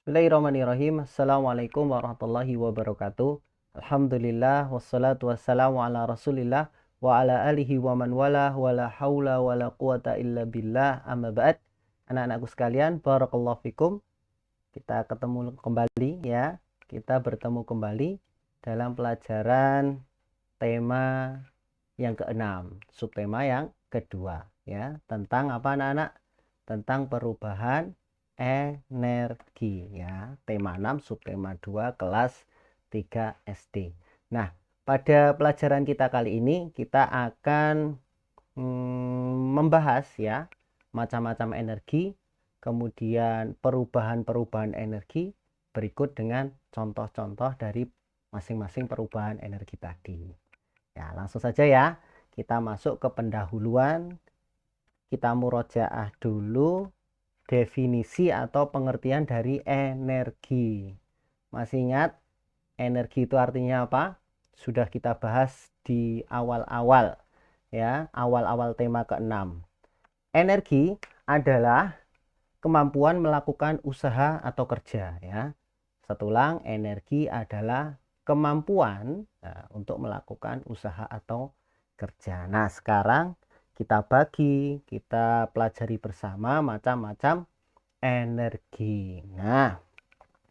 Bismillahirrahmanirrahim. Assalamualaikum warahmatullahi wabarakatuh. Alhamdulillah wassalatu wassalamu ala Rasulillah wa ala alihi wa man wala wala haula wala quwata illa billah amma ba'd. Anak-anakku sekalian, barakallahu fikum. Kita ketemu kembali ya. Kita bertemu kembali dalam pelajaran tema yang keenam, subtema yang kedua ya, tentang apa anak-anak? Tentang perubahan energi ya. Tema 6 subtema 2 kelas 3 SD. Nah, pada pelajaran kita kali ini kita akan membahas ya macam-macam energi, kemudian perubahan-perubahan energi berikut dengan contoh-contoh dari masing-masing perubahan energi tadi. Ya, langsung saja ya. Kita masuk ke pendahuluan. Kita murojaah dulu definisi atau pengertian dari energi. Masih ingat energi itu artinya apa? Sudah kita bahas di awal-awal ya, awal-awal tema ke-6. Energi adalah kemampuan melakukan usaha atau kerja ya. Satu ulang, energi adalah kemampuan untuk melakukan usaha atau kerja. Nah, sekarang kita bagi, kita pelajari bersama macam-macam energi. Nah,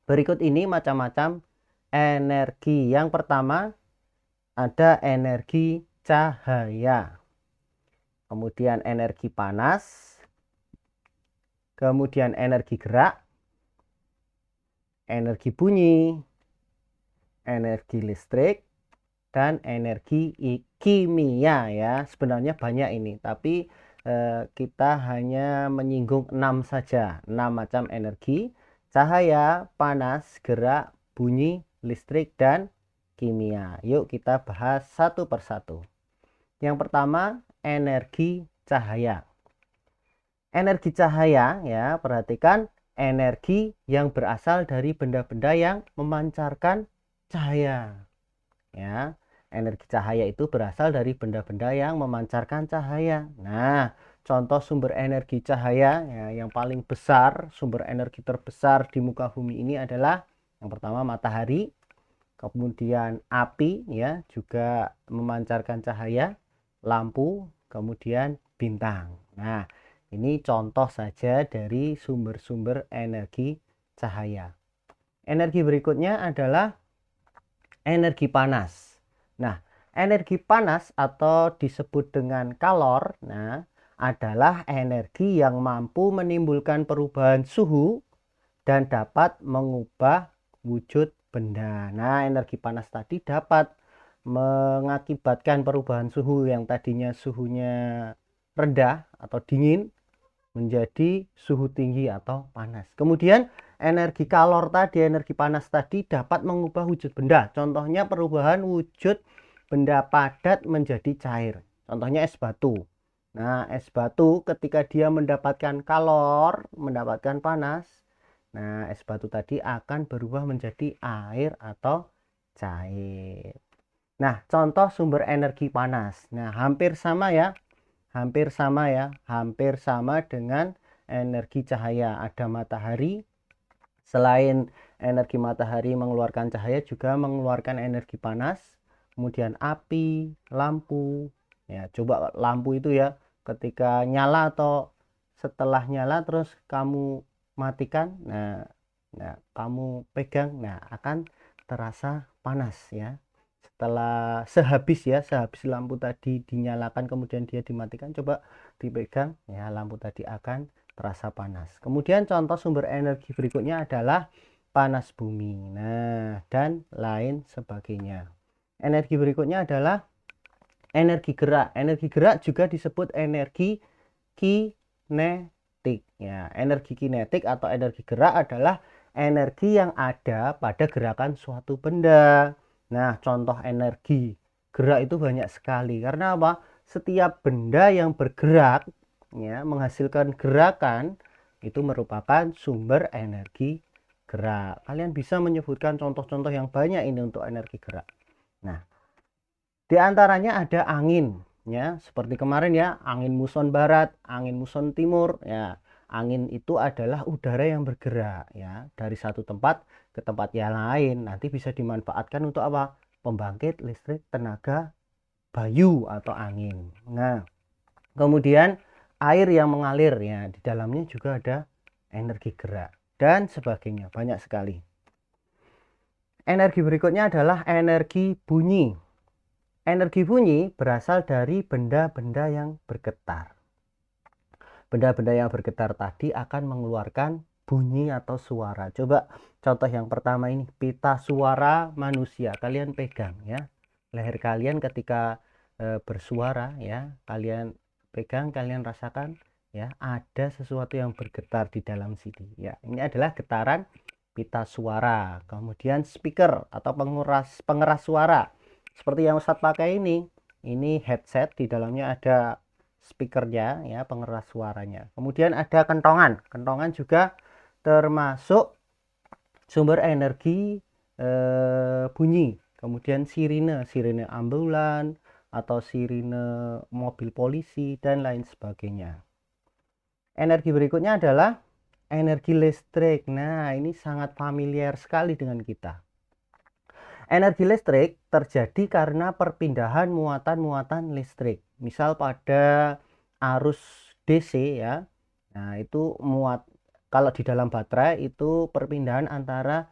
berikut ini macam-macam energi. Yang pertama ada energi cahaya, kemudian energi panas, kemudian energi gerak, energi bunyi, energi listrik, dan energi kimia ya. Sebenarnya banyak ini, tapi kita hanya menyinggung 6 saja. 6 macam energi: cahaya, panas, gerak, bunyi, listrik, dan kimia. Yuk kita bahas satu persatu. Yang pertama, energi cahaya. Energi cahaya ya, perhatikan, energi yang berasal dari benda-benda yang memancarkan cahaya ya. Energi cahaya itu berasal dari benda-benda yang memancarkan cahaya. Nah, contoh sumber energi cahaya ya, yang paling besar, sumber energi terbesar di muka bumi ini adalah yang pertama matahari, kemudian api ya, juga memancarkan cahaya, lampu, kemudian bintang. Nah, ini contoh saja dari sumber-sumber energi cahaya. Energi berikutnya adalah energi panas. Nah, energi panas atau disebut dengan kalor, adalah energi yang mampu menimbulkan perubahan suhu dan dapat mengubah wujud benda. Nah, energi panas tadi dapat mengakibatkan perubahan suhu yang tadinya suhunya rendah atau dingin menjadi suhu tinggi atau panas. Kemudian energi kalor tadi, energi panas tadi dapat mengubah wujud benda. Contohnya perubahan wujud benda padat menjadi cair. Contohnya es batu. Nah, es batu ketika dia mendapatkan kalor, mendapatkan panas, nah es batu tadi akan berubah menjadi air atau cair. Nah, contoh sumber energi panas. Nah, hampir sama ya. Hampir sama dengan energi cahaya. Ada matahari. Selain energi matahari mengeluarkan cahaya, juga mengeluarkan energi panas. Kemudian api, lampu. Ya, coba lampu itu ya, ketika nyala atau setelah nyala terus kamu matikan, nah kamu pegang, akan terasa panas ya. Setelah sehabis lampu tadi dinyalakan kemudian dia dimatikan, coba dipegang ya, lampu tadi akan terasa panas. Kemudian contoh sumber energi berikutnya adalah panas bumi, dan lain sebagainya. Energi berikutnya adalah energi gerak. Energi gerak juga disebut energi kinetik ya. Energi kinetik atau energi gerak adalah energi yang ada pada gerakan suatu benda. Nah, contoh energi gerak itu banyak sekali. Karena apa? Setiap benda yang bergerak ya, menghasilkan gerakan, itu merupakan sumber energi gerak. Kalian bisa menyebutkan contoh-contoh yang banyak ini untuk energi gerak. Nah, di antaranya ada angin ya, seperti kemarin ya, angin muson barat, angin muson timur ya. Angin itu adalah udara yang bergerak ya dari satu tempat ke tempat yang lain. Nanti bisa dimanfaatkan untuk apa? Pembangkit listrik tenaga bayu atau angin. Nah, kemudian air yang mengalir ya, di dalamnya juga ada energi gerak dan sebagainya, banyak sekali. Energi berikutnya adalah energi bunyi. Energi bunyi berasal dari benda-benda yang bergetar. Benda-benda yang bergetar tadi akan mengeluarkan bunyi atau suara. Coba contoh yang pertama ini, pita suara manusia. Kalian pegang ya. Leher kalian ketika bersuara ya, kalian pegang, kalian rasakan ya, ada sesuatu yang bergetar di dalam sini ya. Ini adalah getaran pita suara. Kemudian speaker atau pengeras suara. Seperti yang Ustadz pakai ini headset, di dalamnya ada speakernya ya, pengeras suaranya. Kemudian ada kentongan. Kentongan juga termasuk sumber energi bunyi. Kemudian sirine ambulan atau sirine mobil polisi dan lain sebagainya. Energi berikutnya adalah energi listrik. Nah, ini sangat familiar sekali dengan kita. Energi listrik terjadi karena perpindahan muatan-muatan listrik. Misal pada arus DC ya. Nah, itu kalau di dalam baterai itu perpindahan antara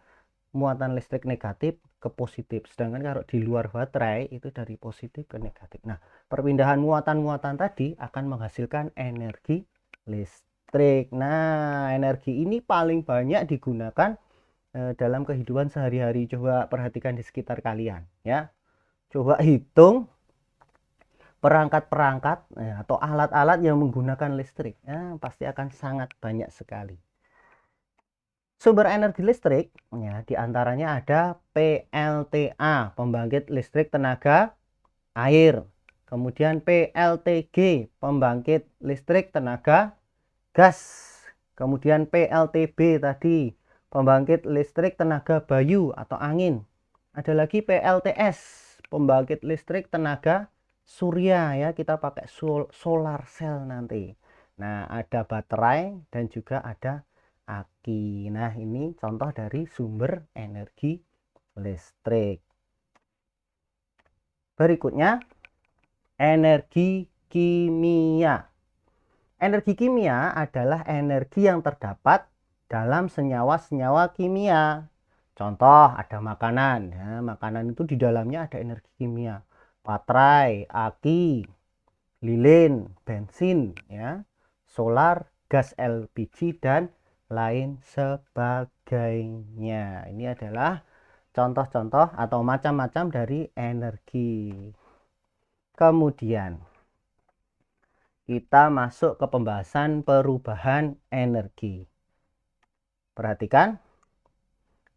muatan listrik negatif ke positif. Sedangkan kalau di luar baterai itu dari positif ke negatif. Nah, perpindahan muatan-muatan tadi akan menghasilkan energi listrik. Nah, energi ini paling banyak digunakan dalam kehidupan sehari-hari. Coba perhatikan di sekitar kalian ya. Coba hitung perangkat-perangkat atau alat-alat yang menggunakan listrik. Ya, pasti akan sangat banyak sekali. Sumber energi listrik ya, diantaranya ada PLTA, pembangkit listrik tenaga air. Kemudian PLTG, pembangkit listrik tenaga gas. Kemudian PLTB tadi, pembangkit listrik tenaga bayu atau angin. Ada lagi PLTS, pembangkit listrik tenaga surya ya, kita pakai solar cell nanti. Nah, ada baterai dan juga ada aki. Nah, ini contoh dari sumber energi listrik. Berikutnya, energi kimia. Energi kimia adalah energi yang terdapat dalam senyawa-senyawa kimia. Contoh, ada makanan. Ya, makanan itu di dalamnya ada energi kimia. Baterai, aki, lilin, bensin, ya, solar, gas LPG, dan lain sebagainya. Ini adalah contoh-contoh atau macam-macam dari energi. Kemudian kita masuk ke pembahasan perubahan energi. Perhatikan,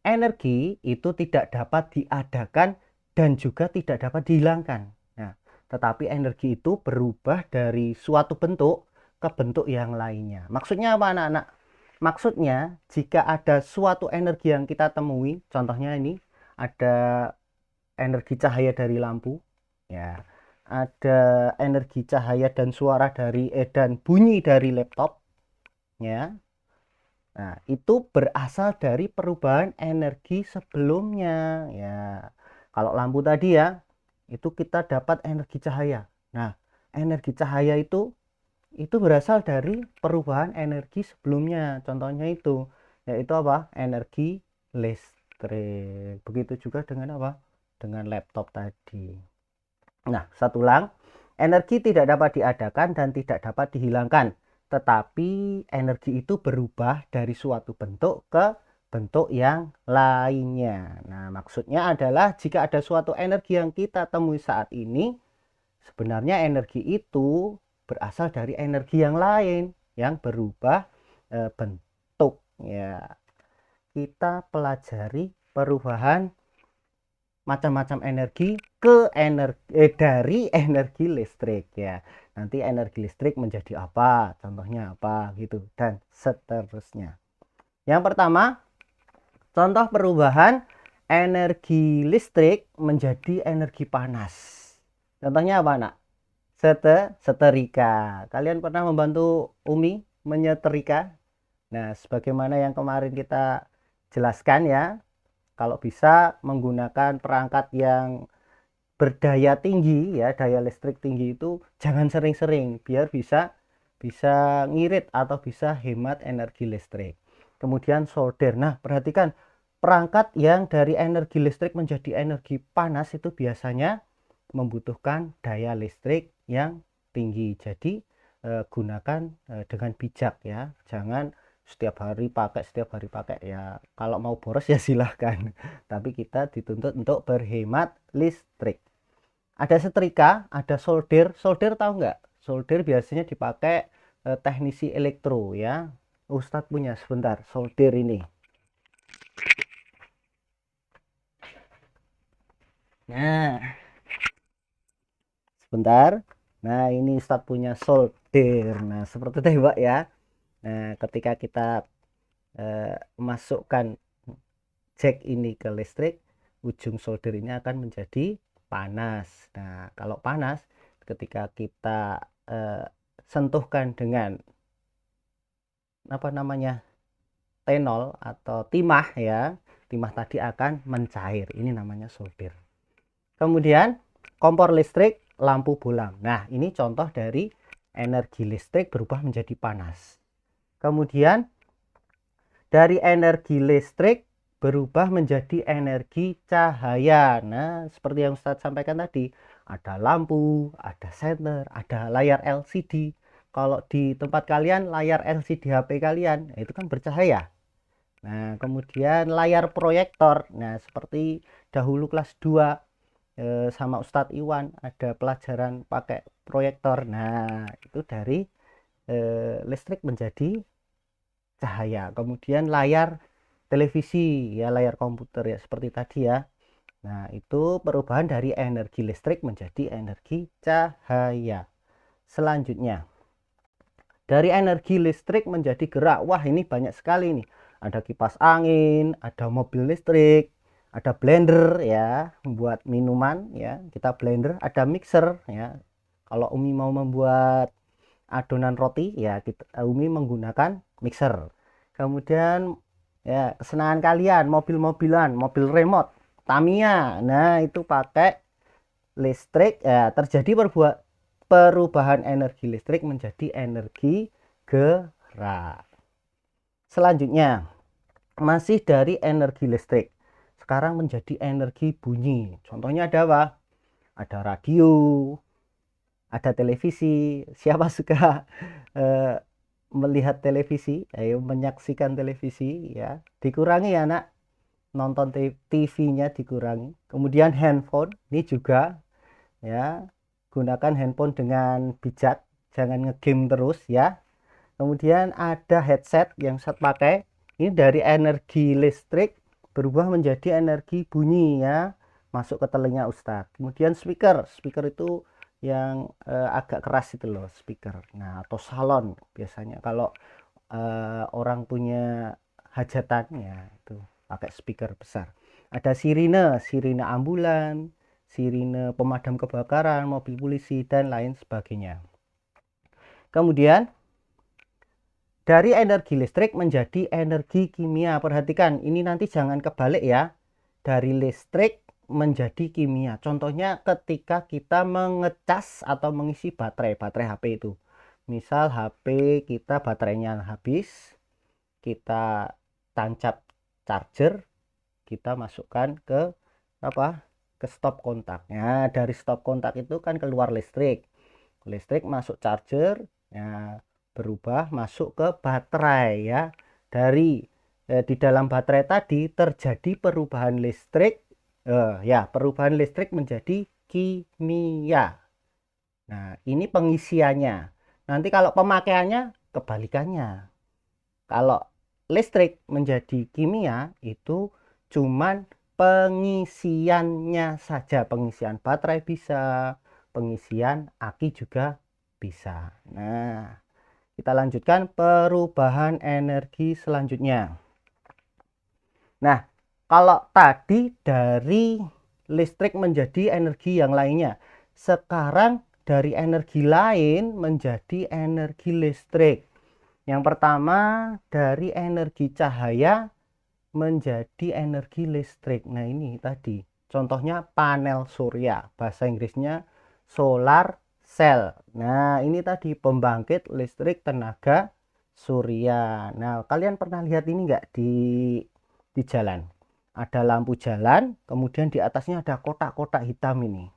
energi itu tidak dapat diadakan dan juga tidak dapat dihilangkan. Nah, tetapi energi itu berubah dari suatu bentuk ke bentuk yang lainnya. Maksudnya apa, anak-anak? Maksudnya, jika ada suatu energi yang kita temui, contohnya ini ada energi cahaya dari lampu, ya, ada energi cahaya dan suara dari dan bunyi dari laptop, ya. Nah, itu berasal dari perubahan energi sebelumnya, ya. Kalau lampu tadi ya, itu kita dapat energi cahaya. Nah, energi cahaya itu berasal dari perubahan energi sebelumnya. Contohnya itu, yaitu apa? Energi listrik. Begitu juga dengan apa? Dengan laptop tadi. Nah, satu ulang, energi tidak dapat diadakan dan tidak dapat dihilangkan, tetapi energi itu berubah dari suatu bentuk ke bentuk yang lainnya. Nah, maksudnya adalah jika ada suatu energi yang kita temui saat ini, sebenarnya energi itu berasal dari energi yang lain yang berubah bentuk. Ya, kita pelajari perubahan macam-macam energi dari energi listrik ya. Nanti energi listrik menjadi apa, contohnya apa gitu, dan seterusnya. Yang pertama, contoh perubahan energi listrik menjadi energi panas. Contohnya apa, nak? Setrika. Kalian pernah membantu Umi menyetrika. Nah, sebagaimana yang kemarin kita jelaskan ya, kalau bisa menggunakan perangkat yang berdaya tinggi ya, daya listrik tinggi itu jangan sering-sering biar bisa bisa ngirit atau bisa hemat energi listrik. Kemudian solder. Nah, perhatikan perangkat yang dari energi listrik menjadi energi panas itu biasanya membutuhkan daya listrik yang tinggi. Jadi gunakan dengan bijak ya. Jangan setiap hari pakai ya. Kalau mau boros ya silahkan. Tapi kita dituntut untuk berhemat listrik. Ada setrika, ada solder. Solder tahu nggak? Solder biasanya dipakai teknisi elektro ya. Ustadz punya sebentar solder ini. Nah, sebentar. Nah, ini Ustadz punya solder. Nah, seperti tembak ya. Nah, ketika kita masukkan jack ini ke listrik, ujung solder ini akan menjadi panas. Nah, kalau panas, ketika kita sentuhkan dengan apa namanya tenol atau timah ya, timah tadi akan mencair. Ini namanya solder. Kemudian kompor listrik, lampu bolam. Nah, ini contoh dari energi listrik berubah menjadi panas. Kemudian dari energi listrik berubah menjadi energi cahaya. Nah, seperti yang Ustadz sampaikan tadi, ada lampu, ada senter, ada layar LCD. Kalau di tempat kalian layar LCD HP kalian, itu kan bercahaya. Nah, kemudian layar proyektor. Nah, seperti dahulu kelas 2 sama Ustadz Iwan ada pelajaran pakai proyektor. Nah, itu dari listrik menjadi cahaya. Kemudian layar televisi ya, layar komputer ya seperti tadi ya. Nah, itu perubahan dari energi listrik menjadi energi cahaya. Selanjutnya, dari energi listrik menjadi gerak. Wah, ini banyak sekali nih. Ada kipas angin, ada mobil listrik, ada blender ya, membuat minuman ya, kita blender, ada mixer ya. Kalau Umi mau membuat adonan roti ya, Umi menggunakan mixer. Kemudian ya, kesenangan kalian mobil-mobilan, mobil remote, Tamiya. Nah, itu pakai listrik ya, terjadi perubahan energi listrik menjadi energi gerak. Selanjutnya, masih dari energi listrik sekarang menjadi energi bunyi. Contohnya ada apa? Ada radio, ada televisi. Siapa suka melihat televisi? Ayo menyaksikan televisi ya. Dikurangi ya, Nak. Nonton TV-nya dikurangi. Kemudian handphone ini juga ya, gunakan handphone dengan bijak, jangan ngegame terus ya. Kemudian ada headset yang saya pakai, ini dari energi listrik berubah menjadi energi bunyi ya, masuk ke telinga Ustadz. Kemudian speaker itu yang agak keras itu loh, speaker. Nah, atau salon biasanya kalau orang punya hajatan ya itu pakai speaker besar. Ada sirine ambulan, sirine pemadam kebakaran, mobil polisi dan lain sebagainya. Kemudian dari energi listrik menjadi energi kimia. Perhatikan, ini nanti jangan kebalik ya. Dari listrik menjadi kimia. Contohnya ketika kita mengecas atau mengisi baterai HP itu. Misal HP kita baterainya habis, kita tancap charger, kita masukkan ke apa? Ke stop kontak. Nah, dari stop kontak itu kan keluar listrik. Listrik masuk charger, ya, berubah masuk ke baterai ya. Dari di dalam baterai tadi terjadi perubahan listrik ya, perubahan listrik menjadi kimia. Nah, ini pengisiannya. Nanti kalau pemakaiannya kebalikannya. Kalau listrik menjadi kimia itu cuman pengisiannya saja. Pengisian baterai bisa, pengisian aki juga bisa. Nah, kita lanjutkan perubahan energi selanjutnya. Nah, kalau tadi dari listrik menjadi energi yang lainnya, sekarang dari energi lain menjadi energi listrik. Yang pertama, dari energi cahaya menjadi energi listrik. Nah, ini tadi contohnya panel surya, bahasa Inggrisnya solar cell. Nah, ini tadi pembangkit listrik tenaga surya. Nah, kalian pernah lihat ini enggak di jalan? Ada lampu jalan, kemudian di atasnya ada kotak-kotak hitam ini.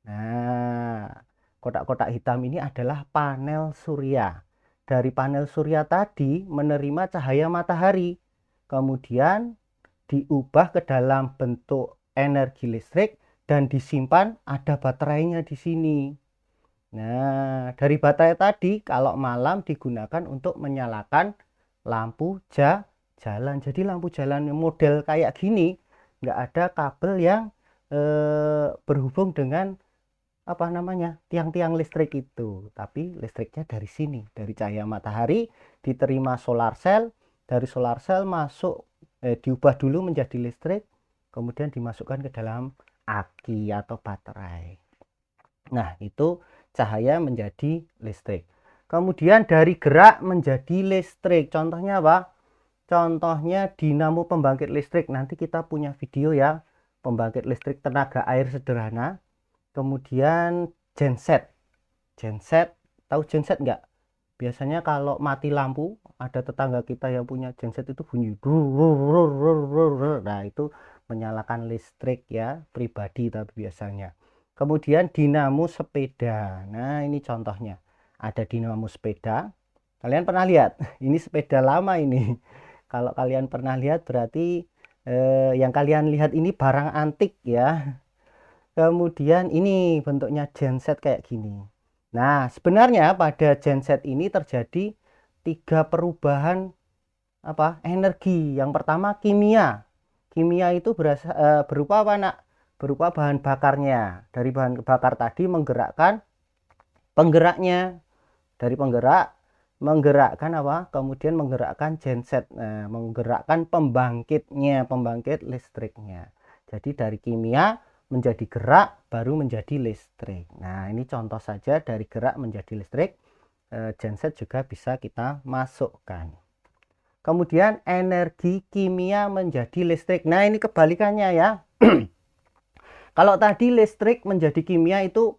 Nah, kotak-kotak hitam ini adalah panel surya. Dari panel surya tadi menerima cahaya matahari, kemudian diubah ke dalam bentuk energi listrik dan disimpan, ada baterainya di sini. Nah, dari baterai tadi kalau malam digunakan untuk menyalakan lampu jalan. Jadi lampu jalan model kayak gini nggak ada kabel yang berhubung dengan apa namanya, tiang-tiang listrik itu, tapi listriknya dari sini, dari cahaya matahari diterima solar cell, dari solar cell masuk diubah dulu menjadi listrik, kemudian dimasukkan ke dalam aki atau baterai. Nah, itu cahaya menjadi listrik. Kemudian dari gerak menjadi listrik, contohnya apa? Contohnya dinamo pembangkit listrik. Nanti kita punya video ya, pembangkit listrik tenaga air sederhana. Kemudian genset. Genset, tahu genset nggak? Biasanya kalau mati lampu, ada tetangga kita yang punya genset itu bunyi. Nah, itu menyalakan listrik ya, pribadi tapi biasanya. Kemudian dinamo sepeda. Nah, ini contohnya. Ada dinamo sepeda. Kalian pernah lihat? Ini sepeda lama ini. Kalau kalian pernah lihat berarti yang kalian lihat ini barang antik ya. Kemudian ini bentuknya genset kayak gini. Nah, sebenarnya pada genset ini terjadi 3 perubahan energi. Yang pertama kimia. Kimia itu berupa apa, Nak? Berupa bahan bakarnya. Dari bahan bakar tadi menggerakkan penggeraknya. Dari penggerak menggerakkan apa? Kemudian menggerakkan genset. Nah, menggerakkan pembangkitnya, pembangkit listriknya. Jadi dari kimia menjadi gerak baru menjadi listrik. Nah, ini contoh saja dari gerak menjadi listrik. Genset juga bisa kita masukkan. Kemudian energi kimia menjadi listrik. Nah, ini kebalikannya ya. Kalau tadi listrik menjadi kimia itu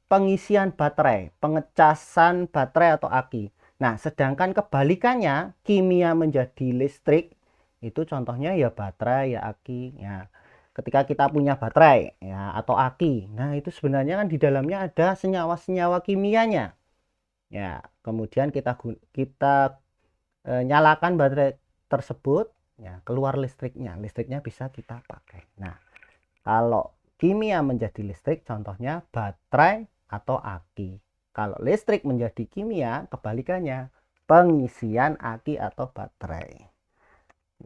pengisian baterai, pengecasan baterai atau aki. Nah, sedangkan kebalikannya kimia menjadi listrik itu contohnya ya baterai, ya aki, ya. Ketika kita punya baterai ya atau aki, nah itu sebenarnya kan di dalamnya ada senyawa-senyawa kimianya. Ya, kemudian kita nyalakan baterai tersebut, ya keluar listriknya. Listriknya bisa kita pakai. Nah, kalau kimia menjadi listrik contohnya baterai atau aki. Kalau listrik menjadi kimia kebalikannya pengisian aki atau baterai.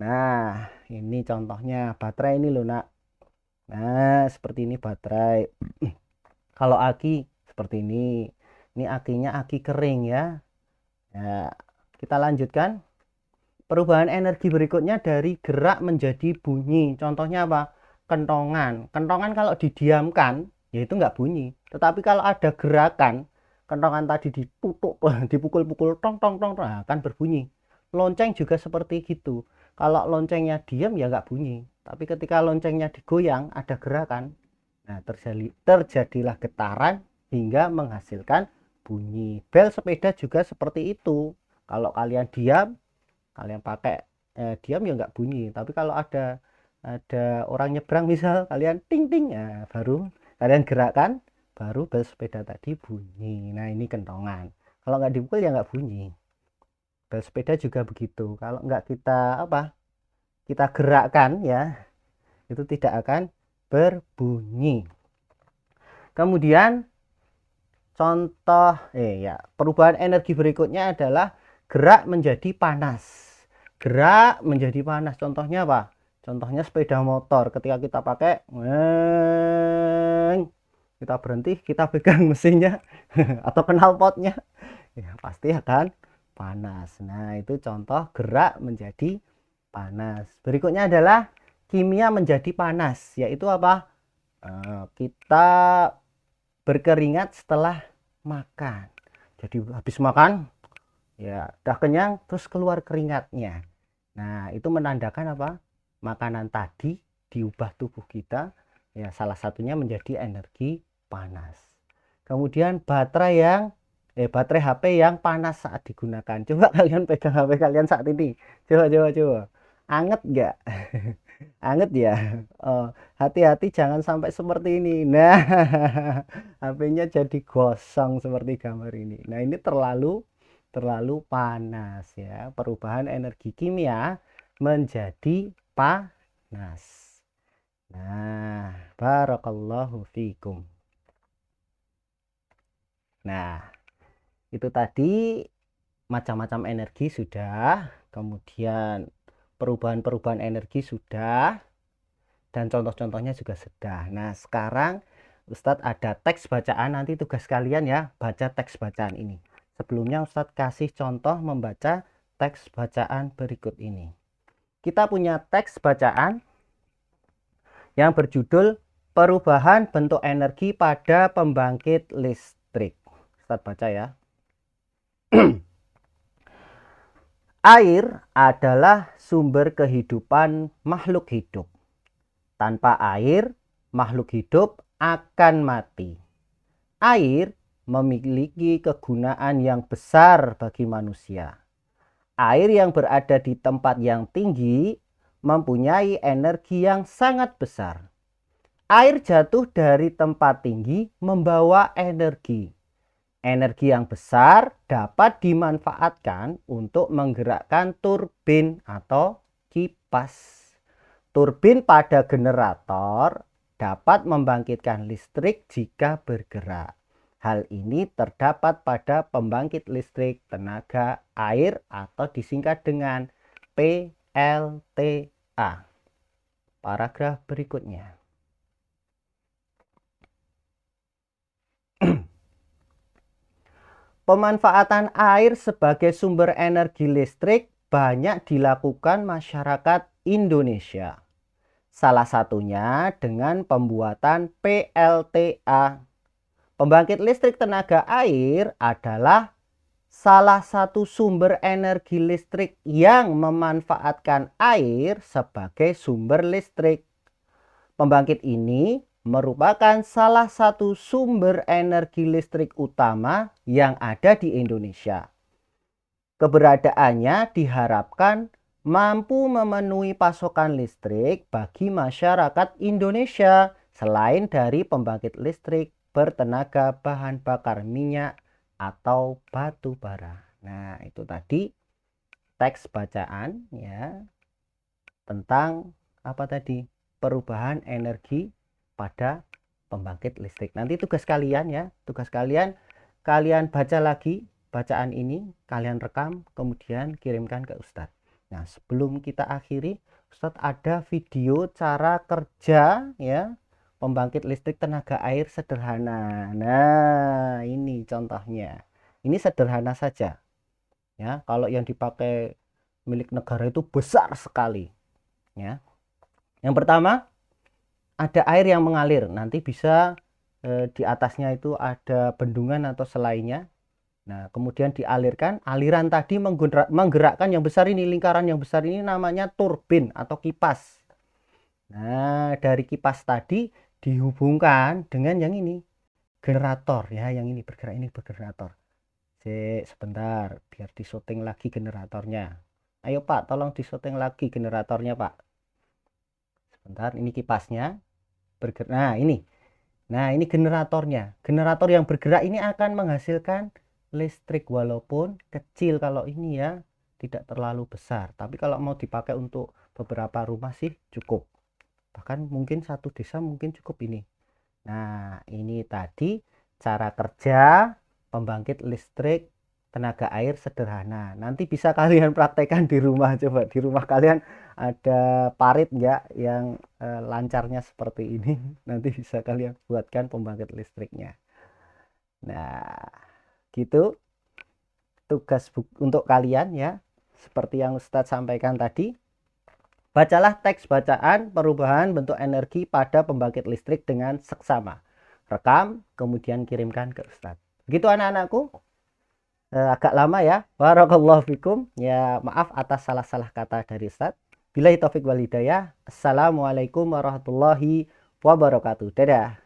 Nah, ini contohnya baterai ini loh, Nak. Nah, seperti ini baterai. Kalau aki seperti ini. Ini akinya aki kering ya. Ya, kita lanjutkan. Perubahan energi berikutnya dari gerak menjadi bunyi. Contohnya apa? Kentongan. Kentongan kalau didiamkan, ya itu nggak bunyi. Tetapi kalau ada gerakan, kentongan tadi ditutuk, dipukul-pukul, tong tong tong, nah, akan berbunyi. Lonceng juga seperti gitu. Kalau loncengnya diam ya nggak bunyi. Tapi ketika loncengnya digoyang, ada gerakan, nah terjadilah getaran hingga menghasilkan bunyi. Bel sepeda juga seperti itu. Kalau kalian diam, kalian pakai diam ya nggak bunyi. Tapi kalau ada orang nyebrang misal, kalian ting ting, ya baru kalian gerakkan, baru bel sepeda tadi bunyi. Nah, ini kentongan. Kalau nggak dipukul ya nggak bunyi. Bel sepeda juga begitu. Kalau nggak kita gerakkan ya, itu tidak akan berbunyi. Kemudian contoh perubahan energi berikutnya adalah gerak menjadi panas. Gerak menjadi panas. Contohnya apa? Contohnya sepeda motor. Ketika kita pakai, kita berhenti, kita pegang mesinnya atau knalpotnya, ya pasti akan panas. Nah, itu contoh gerak menjadi panas. Berikutnya adalah kimia menjadi panas, yaitu apa? Kita berkeringat setelah makan. Jadi habis makan Ya, udah kenyang terus keluar keringatnya. Nah, itu menandakan apa? Makanan tadi diubah tubuh kita, ya salah satunya menjadi energi panas. Kemudian baterai HP yang panas saat digunakan. Coba kalian pegang HP kalian saat ini. Coba. Anget nggak? Anget ya. Oh, hati-hati jangan sampai seperti ini. Nah, HP-nya jadi gosong seperti gambar ini. Nah, ini terlalu panas ya. Perubahan energi kimia menjadi panas. Nah, barakallahu fikum. Nah, itu tadi macam-macam energi sudah, kemudian perubahan-perubahan energi sudah, dan contoh-contohnya juga sudah. Nah, sekarang Ustadz ada teks bacaan, nanti tugas kalian ya, baca teks bacaan ini. Sebelumnya Ustadz kasih contoh membaca teks bacaan berikut ini. Kita punya teks bacaan yang berjudul Perubahan Bentuk Energi pada Pembangkit Listrik. Ustadz baca ya. Air adalah sumber kehidupan makhluk hidup. Tanpa air, makhluk hidup akan mati. Air memiliki kegunaan yang besar bagi manusia. Air yang berada di tempat yang tinggi mempunyai energi yang sangat besar. Air jatuh dari tempat tinggi membawa energi. Energi yang besar dapat dimanfaatkan untuk menggerakkan turbin atau kipas. Turbin pada generator dapat membangkitkan listrik jika bergerak. Hal ini terdapat pada pembangkit listrik tenaga air atau disingkat dengan PLTA. Paragraf berikutnya. Pemanfaatan air sebagai sumber energi listrik banyak dilakukan masyarakat Indonesia. Salah satunya dengan pembuatan PLTA. Pembangkit listrik tenaga air adalah salah satu sumber energi listrik yang memanfaatkan air sebagai sumber listrik. Pembangkit ini merupakan salah satu sumber energi listrik utama yang ada di Indonesia. Keberadaannya diharapkan mampu memenuhi pasokan listrik bagi masyarakat Indonesia selain dari pembangkit listrik bertenaga bahan bakar minyak atau batu bara. Nah, itu tadi teks bacaan ya tentang apa tadi? Perubahan energi pada pembangkit listrik. Nanti tugas kalian ya, kalian baca lagi bacaan ini, kalian rekam, kemudian kirimkan ke Ustadz. Nah, sebelum kita akhiri, Ustadz ada video cara kerja ya pembangkit listrik tenaga air sederhana. Nah, ini contohnya. Ini sederhana saja. Ya, kalau yang dipakai milik negara itu besar sekali. Ya. Yang pertama, ada air yang mengalir. Nanti bisa di atasnya itu ada bendungan atau selainya. Nah, kemudian dialirkan. Aliran tadi menggerakkan yang besar ini, lingkaran yang besar ini namanya turbin atau kipas. Nah, dari kipas tadi dihubungkan dengan yang ini, generator ya, yang ini bergerak, ini bergenerator. Sebentar, biar disyuting lagi generatornya. Ayo Pak, tolong disyuting lagi generatornya Pak. Sebentar, ini kipasnya bergerak. Nah, ini generatornya. Generator yang bergerak ini akan menghasilkan listrik walaupun kecil kalau ini ya, tidak terlalu besar. Tapi kalau mau dipakai untuk beberapa rumah sih cukup. Bahkan mungkin satu desa mungkin cukup ini. Nah, ini tadi cara kerja pembangkit listrik tenaga air sederhana. Nanti bisa kalian praktekkan di rumah. Coba di rumah kalian ada parit nggak yang lancarnya seperti ini. Nanti bisa kalian buatkan pembangkit listriknya. Nah, gitu tugas untuk kalian ya. Seperti yang Ustadz sampaikan tadi. Bacalah teks bacaan perubahan bentuk energi pada pembangkit listrik dengan seksama. Rekam, kemudian kirimkan ke Ustadz. Begitu anak-anakku. agak lama ya. Barakallahu fikum. Ya, maaf atas salah-salah kata dari Ustaz. Billahi taufik wal hidayah. Assalamualaikum warahmatullahi wabarakatuh. Dadah.